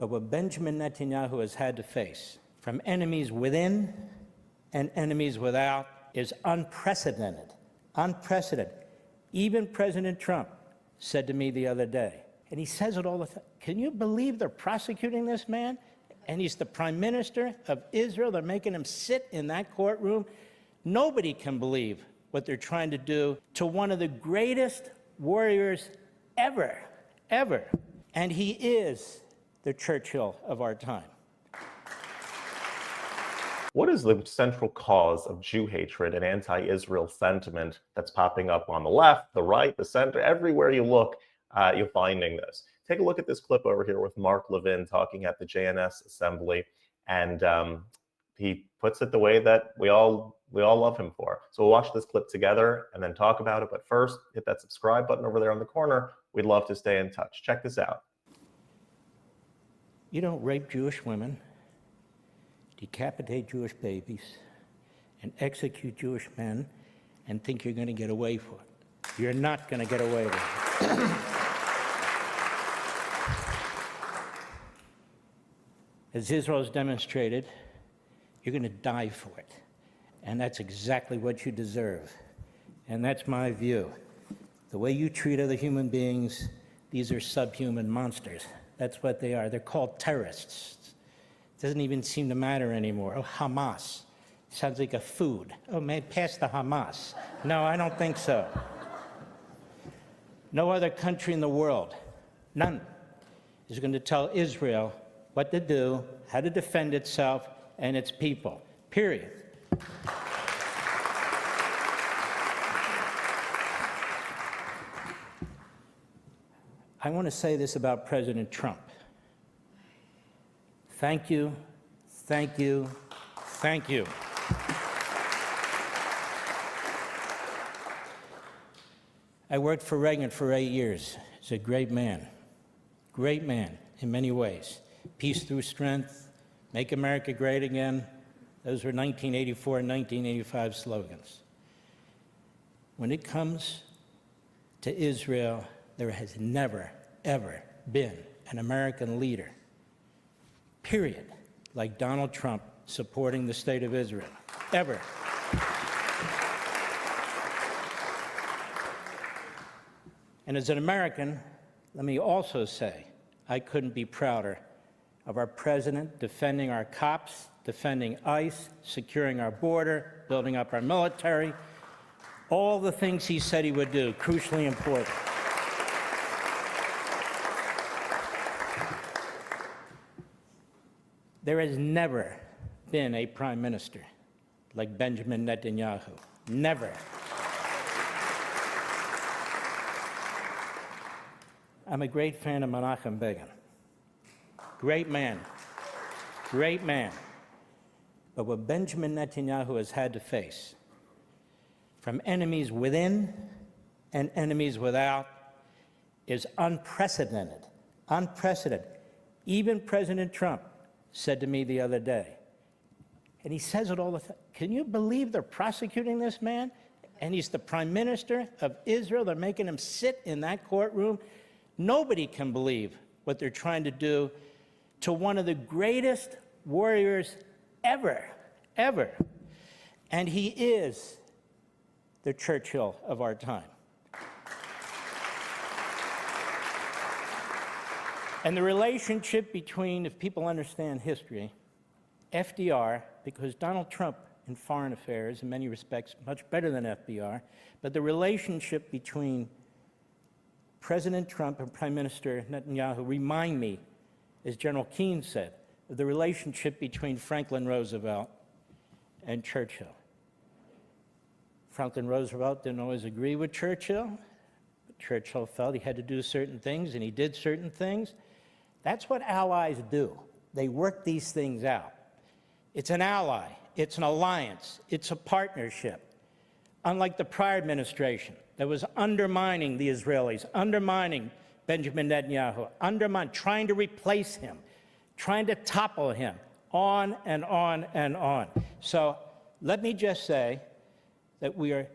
But what Benjamin Netanyahu has had to face from enemies within and enemies without is unprecedented. Unprecedented. Even President Trump said to me the other day, and he says it all the time, can you believe they're prosecuting this man? And he's the prime minister of Israel. They're making him sit in that courtroom. Nobody can believe what they're trying to do to one of the greatest warriors ever, ever. And he is the Churchill of our time. What is the central cause of Jew hatred and anti-Israel sentiment that's popping up on the left, the right, the center? Everywhere you look, you're finding this. Take a look at this clip over here with Mark Levin talking at the JNS assembly, and he puts it the way that we all love him for. So we'll watch this clip together and then talk about it. But first, hit that subscribe button over there on the corner. We'd love to stay in touch. Check this out. You don't rape Jewish women, decapitate Jewish babies, and execute Jewish men and think you're going to get away with it. You're not going to get away with it. As Israel has demonstrated, you're going to die for it. And that's exactly what you deserve. And that's my view. The way you treat other human beings, these are subhuman monsters. That's what they are. They're called terrorists. It doesn't even seem to matter anymore. Oh, Hamas. Sounds like a food. Oh, man, pass the Hamas. No, I don't think so. No other country in the world, none, is going to tell Israel what to do, how to defend itself and its people, period. I want to say this about President Trump. Thank you, thank you, thank you. I worked for Reagan for 8 years. He's a great man in many ways. Peace through strength, make America great again. Those were 1984 and 1985 slogans. When it comes to Israel, there has never, ever been an American leader, period, like Donald Trump supporting the state of Israel, ever. And as an American, let me also say, I couldn't be prouder of our president defending our cops, defending ICE, securing our border, building up our military, all the things he said he would do, crucially important. There has never been a prime minister like Benjamin Netanyahu. Never. I'm a great fan of Menachem Begin. Great man. Great man. But what Benjamin Netanyahu has had to face from enemies within and enemies without is unprecedented. Unprecedented. Even President Trump said to me the other day, and he says it all the time, can you believe they're prosecuting this man? And he's the prime minister of Israel. They're making him sit in that courtroom. Nobody can believe what they're trying to do to one of the greatest warriors ever, ever. And he is the Churchill of our time. And the relationship between, if people understand history, FDR, because Donald Trump in foreign affairs, in many respects, much better than FDR, but the relationship between President Trump and Prime Minister Netanyahu remind me, as General Keynes said, of the relationship between Franklin Roosevelt and Churchill. Franklin Roosevelt didn't always agree with Churchill, but Churchill felt he had to do certain things, and he did certain things. That's what allies do. They work these things out. It's an ally, it's an alliance, it's a partnership. Unlike the prior administration that was undermining the Israelis, undermining Benjamin Netanyahu, trying to replace him, trying to topple him, on and on and on. So let me just say that we are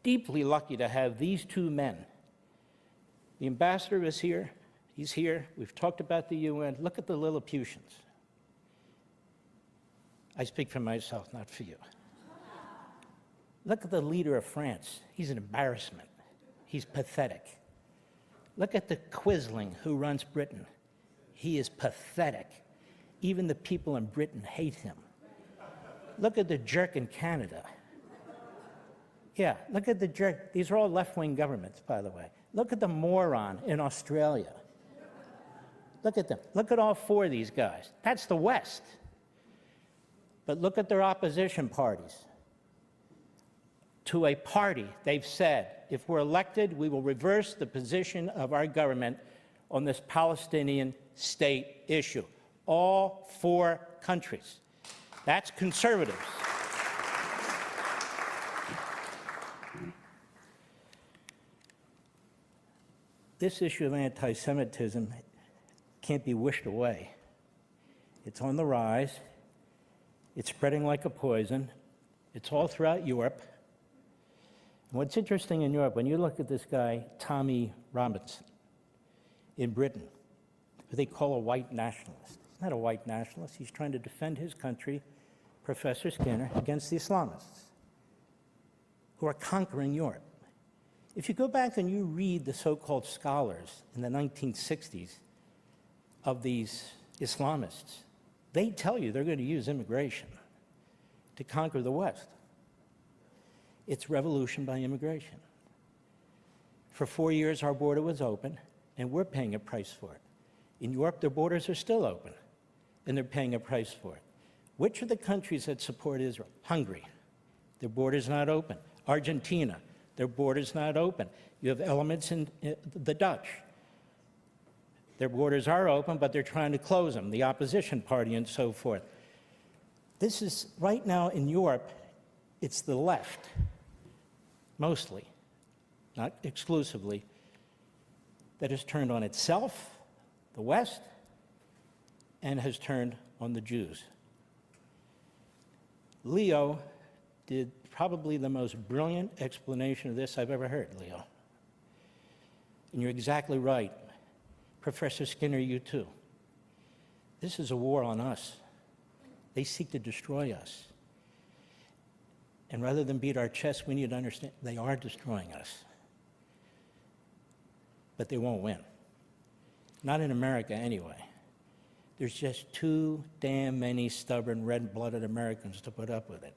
deeply lucky to have these two men. The ambassador is here. He's here. We've talked about the UN. Look at the Lilliputians. I speak for myself, not for you. Look at the leader of France. He's an embarrassment. He's pathetic. Look at the Quisling who runs Britain. He is pathetic. Even the people in Britain hate him. Look at the jerk in Canada. Yeah, look at the jerk. These are all left-wing governments, by the way. Look at the moron in Australia. Look at them. Look at all four of these guys. That's the West. But look at their opposition parties. To a party, they've said, if we're elected, we will reverse the position of our government on this Palestinian state issue. All four countries. That's conservatives. This issue of anti-Semitism can't be wished away. It's on the rise. It's spreading like a poison. It's all throughout Europe. And what's interesting in Europe, when you look at this guy, Tommy Robinson, in Britain, who they call a white nationalist. He's not a white nationalist. He's trying to defend his country, Professor Skinner, against the Islamists who are conquering Europe. If you go back and you read the so-called scholars in the 1960s of these Islamists, they tell you they're going to use immigration to conquer the West. It's revolution by immigration. For 4 years, our border was open, and we're paying a price for it. In Europe, their borders are still open, and they're paying a price for it. Which are the countries that support Israel? Hungary, their border's not open. Argentina, their border's not open. You have elements in the Dutch. Their borders are open, but they're trying to close them, the opposition party and so forth. This is, right now in Europe, it's the left, mostly, not exclusively, that has turned on itself, the West, and has turned on the Jews. Leo did probably the most brilliant explanation of this I've ever heard, Leo. And you're exactly right. Professor Skinner, you too. This is a war on us. They seek to destroy us. And rather than beat our chests, we need to understand they are destroying us. But they won't win. Not in America, anyway. There's just too damn many stubborn, red-blooded Americans to put up with it.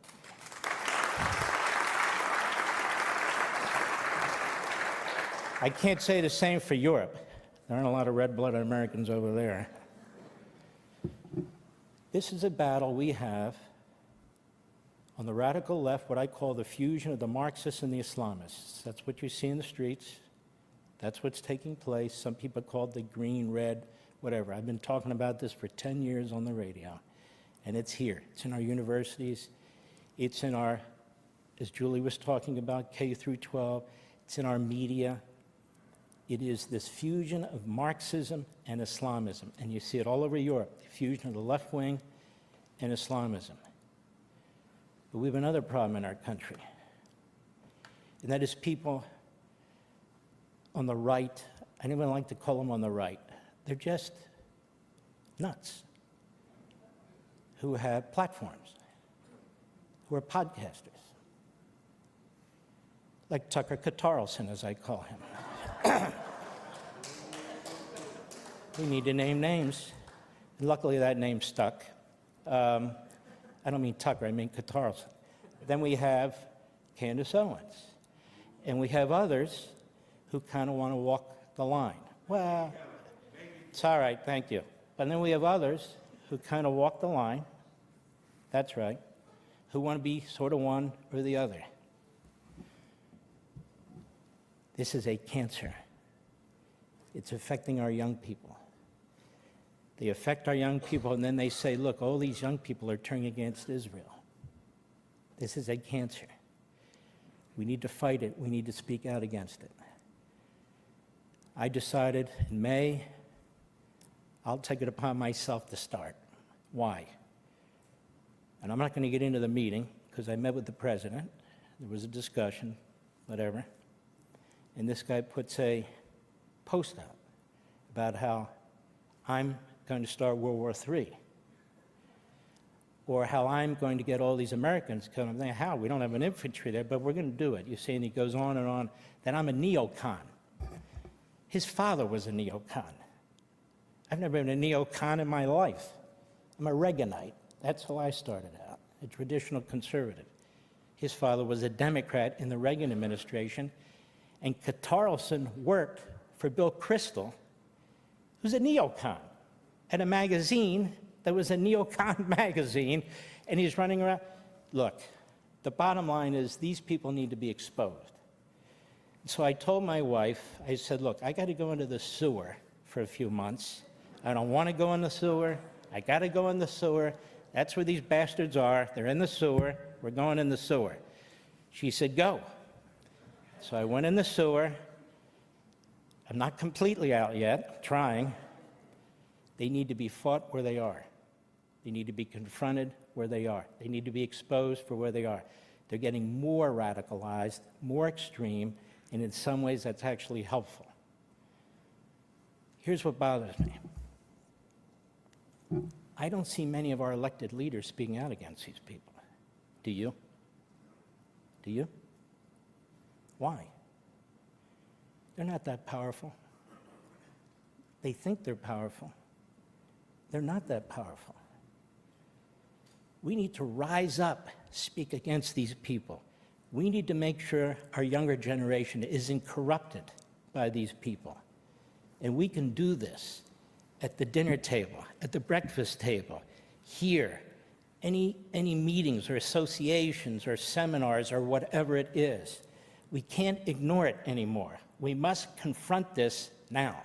I can't say the same for Europe. There aren't a lot of red-blooded Americans over there. This is a battle we have on the radical left, what I call the fusion of the Marxists and the Islamists. That's what you see in the streets. That's what's taking place. Some people call it the green, red, whatever. I've been talking about this for 10 years on the radio, and it's here. It's in our universities. It's in our, as Julie was talking about, K through 12. It's in our media. It is this fusion of Marxism and Islamism, and you see it all over Europe, the fusion of the left wing and Islamism. But we have another problem in our country, and that is people on the right. I don't even like to call them on the right. They're just nuts who have platforms, who are podcasters, like Tucker Carlson, as I call him. We need to name names. And luckily, that name stuck. I don't mean Tucker, I mean Carlson. Then we have Candace Owens. And we have others who kind of want to walk the line. Well, it's all right, thank you. But then we have others who kind of walk the line. That's right. Who want to be sort of one or the other. This is a cancer. It's affecting our young people. They affect our young people, and then they say, look, all these young people are turning against Israel. This is a cancer. We need to fight it. We need to speak out against it. I decided in May, I'll take it upon myself to start. Why? And I'm not going to get into the meeting, because I met with the president. There was a discussion, whatever. And this guy puts a post out about how I'm going to start World War III, or how I'm going to get all these Americans coming. How? We don't have an infantry there, but we're going to do it. You see, and he goes on and on, that I'm a neocon. His father was a neocon. I've never been a neocon in my life. I'm a Reaganite. That's how I started out, a traditional conservative. His father was a Democrat in the Reagan administration, and Tarleton worked for Bill Kristol, who's a neocon, at a magazine that was a neocon magazine, and he's running around. Look, the bottom line is these people need to be exposed. So I told my wife, I said, look, I got to go into the sewer for a few months. I don't want to go in the sewer. I got to go in the sewer. That's where these bastards are. They're in the sewer. We're going in the sewer. She said, go. So I went in the sewer. I'm not completely out yet, trying. They need to be fought where they are. They need to be confronted where they are. They need to be exposed for where they are. They're getting more radicalized, more extreme, and in some ways that's actually helpful. Here's what bothers me. I don't see many of our elected leaders speaking out against these people. Do you? Do you? Why? They're not that powerful. They think they're powerful. They're not that powerful. We need to rise up, speak against these people. We need to make sure our younger generation isn't corrupted by these people. And we can do this at the dinner table, at the breakfast table, here, any meetings or associations or seminars or whatever it is. We can't ignore it anymore. We must confront this now.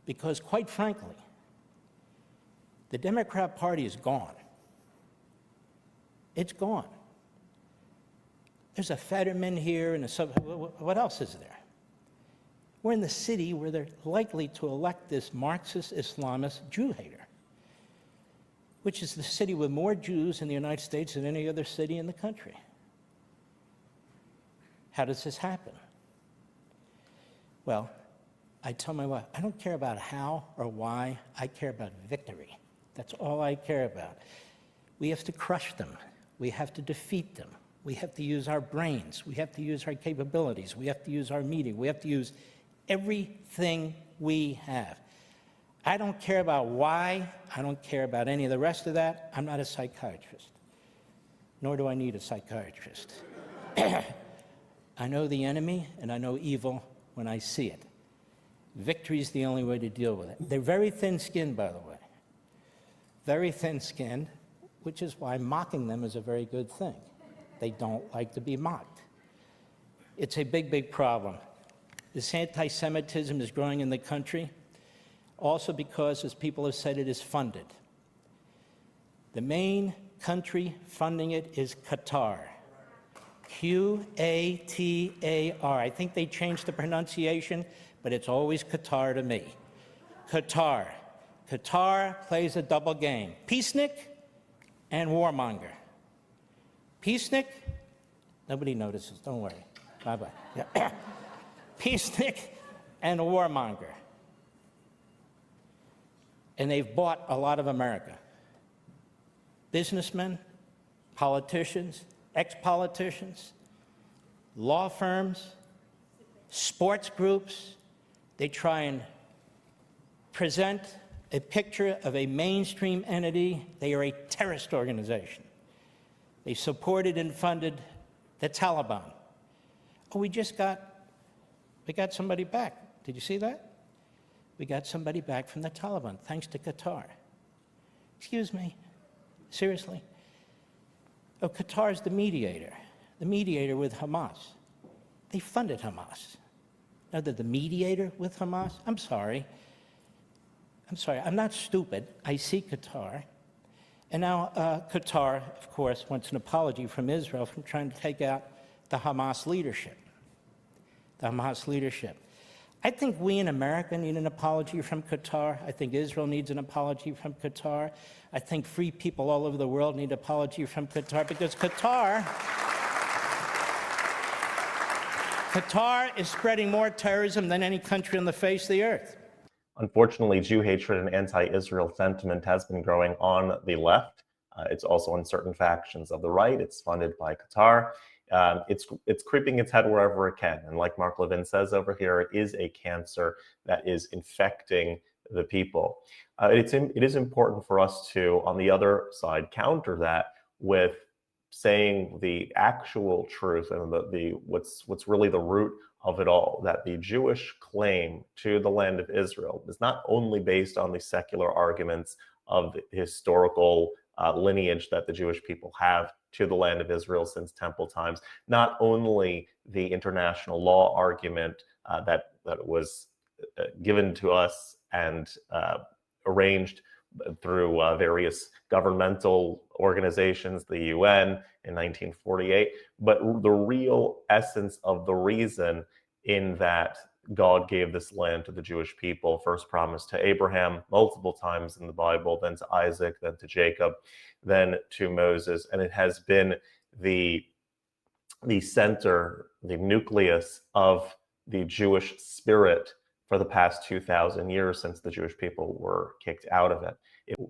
Because quite frankly, the Democrat Party is gone. It's gone. There's a Fetterman here and what else is there? We're in the city where they're likely to elect this Marxist Islamist Jew hater, which is the city with more Jews in the United States than any other city in the country. How does this happen? Well, I tell my wife, I don't care about how or why, I care about victory. That's all I care about. We have to crush them. We have to defeat them. We have to use our brains. We have to use our capabilities. We have to use our media. We have to use everything we have. I don't care about why. I don't care about any of the rest of that. I'm not a psychiatrist, nor do I need a psychiatrist. I know the enemy, and I know evil when I see it. Victory is the only way to deal with it. They're very thin-skinned, by the way. Very thin-skinned, which is why mocking them is a very good thing. They don't like to be mocked. It's a big, big problem. This anti-Semitism is growing in the country, also because, as people have said, it is funded. The main country funding it is Qatar. Q-A-T-A-R. I think they changed the pronunciation, but it's always Qatar to me. Qatar. Qatar plays a double game. Peacenik and warmonger. Peacenik, nobody notices, don't worry. Bye-bye. Yeah. Peacenik and a warmonger. And they've bought a lot of America. Businessmen, politicians, ex-politicians, law firms, sports groups, they try and present a picture of a mainstream entity. They are a terrorist organization. They supported and funded the Taliban. Oh, we got somebody back. Did you see that? We got somebody back from the Taliban, thanks to Qatar. Excuse me, seriously? Oh, Qatar's the mediator with Hamas. They funded Hamas. Now they're the mediator with Hamas? I'm sorry, I'm not stupid. I see Qatar. And now Qatar, of course, wants an apology from Israel for trying to take out the Hamas leadership. I think we in America need an apology from Qatar. I think Israel needs an apology from Qatar. I think free people all over the world need an apology from Qatar, because Qatar is spreading more terrorism than any country on the face of the earth. Unfortunately, Jew hatred and anti-Israel sentiment has been growing on the left. It's also in certain factions of the right. It's funded by Qatar. It's creeping its head wherever it can. And like Mark Levin says over here, it is a cancer that is infecting the people. It is important for us to, on the other side, counter that with saying the actual truth and what's really the root of it all, that the Jewish claim to the land of Israel is not only based on the secular arguments of the historical lineage that the Jewish people have to the land of Israel since temple times, not only the international law argument that was given to us and arranged through various governmental organizations, the UN in 1948, but the real essence of the reason in that God gave this land to the Jewish people, first promised to Abraham multiple times in the Bible, then to Isaac, then to Jacob, then to Moses. And it has been the center, the nucleus of the Jewish spirit for the past 2,000 years since the Jewish people were kicked out of it.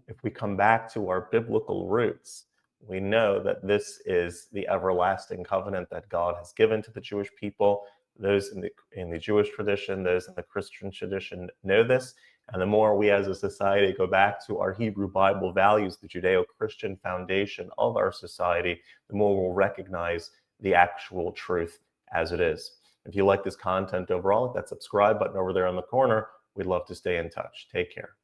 If we come back to our biblical roots, we know that this is the everlasting covenant that God has given to the Jewish people. Those in the Jewish tradition, those in the Christian tradition know this. And the more we as a society go back to our Hebrew Bible values, the Judeo-Christian foundation of our society, the more we'll recognize the actual truth as it is. If you like this content overall, hit that subscribe button over there in the corner. We'd love to stay in touch. Take care.